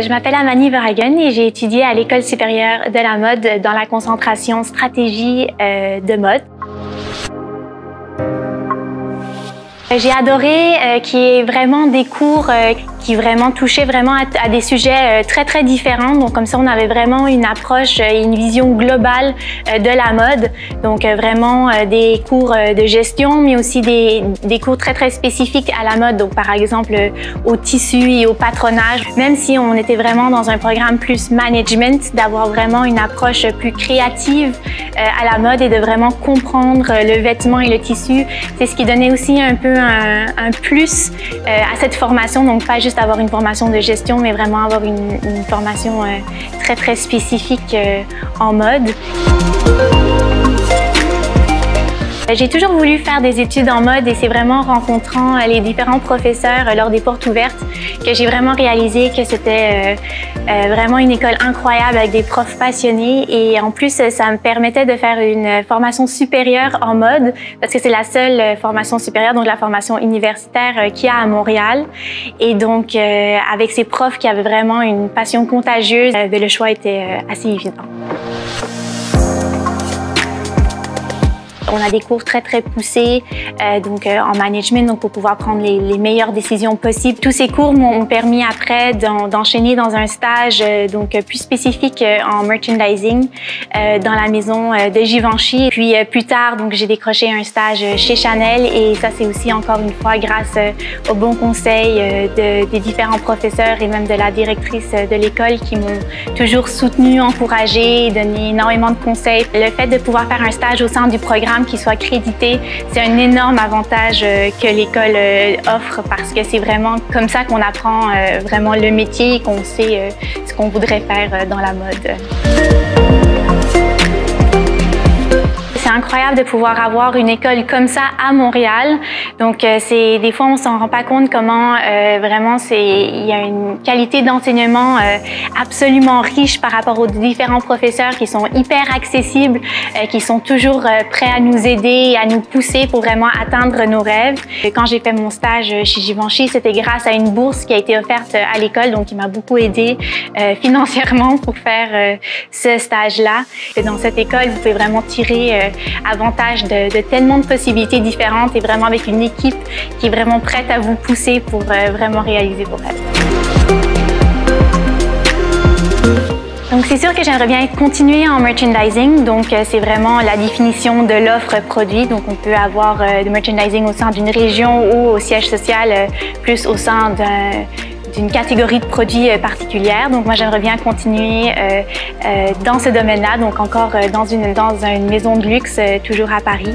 Je m'appelle Amani Verhagen et j'ai étudié à l'École supérieure de la mode dans la concentration stratégie de mode. J'ai adoré qu'il y ait vraiment des cours qui vraiment touchaient vraiment à des sujets très différents. Donc comme ça, on avait vraiment une approche et une vision globale de la mode. Donc vraiment des cours de gestion, mais aussi des cours très spécifiques à la mode. Donc par exemple au tissu et au patronage. Même si on était vraiment dans un programme plus management, d'avoir vraiment une approche plus créative à la mode et de vraiment comprendre le vêtement et le tissu. C'est ce qui donnait aussi un peu un plus à cette formation, donc pas juste avoir une formation de gestion, mais vraiment avoir une formation très spécifique en mode. J'ai toujours voulu faire des études en mode et c'est vraiment en rencontrant les différents professeurs lors des portes ouvertes que j'ai vraiment réalisé que c'était vraiment une école incroyable avec des profs passionnés et en plus ça me permettait de faire une formation supérieure en mode parce que c'est la seule formation supérieure, donc la formation universitaire qu'il y a à Montréal et donc avec ces profs qui avaient vraiment une passion contagieuse, le choix était assez évident. On a des cours très poussés en management, donc pour pouvoir prendre les meilleures décisions possibles. Tous ces cours m'ont permis après d'enchaîner dans un stage plus spécifique en merchandising dans la maison de Givenchy. Puis plus tard, j'ai décroché un stage chez Chanel et ça c'est aussi encore une fois grâce aux bons conseils des différents professeurs et même de la directrice de l'école qui m'ont toujours soutenue, encouragée et donné énormément de conseils. Le fait de pouvoir faire un stage au sein du programme qui soit crédité, c'est un énorme avantage que l'école offre parce que c'est vraiment comme ça qu'on apprend vraiment le métier et qu'on sait ce qu'on voudrait faire dans la mode. C'est incroyable de pouvoir avoir une école comme ça à Montréal. Donc, des fois, on s'en rend pas compte comment vraiment il y a une qualité d'enseignement absolument riche par rapport aux différents professeurs qui sont hyper accessibles, qui sont toujours prêts à nous aider, à nous pousser pour vraiment atteindre nos rêves. Quand j'ai fait mon stage chez Givenchy, c'était grâce à une bourse qui a été offerte à l'école, donc qui m'a beaucoup aidée financièrement pour faire ce stage-là. Dans cette école, vous pouvez vraiment tirer avantage de tellement de possibilités différentes et vraiment avec une équipe qui est vraiment prête à vous pousser pour vraiment réaliser vos rêves. Donc c'est sûr que j'aimerais bien continuer en merchandising, donc c'est vraiment la définition de l'offre produit. Donc on peut avoir du merchandising au sein d'une région ou au siège social plus au sein d'une catégorie de produits particulière. Donc moi j'aimerais bien continuer dans ce domaine-là, donc encore dans une maison de luxe toujours à Paris.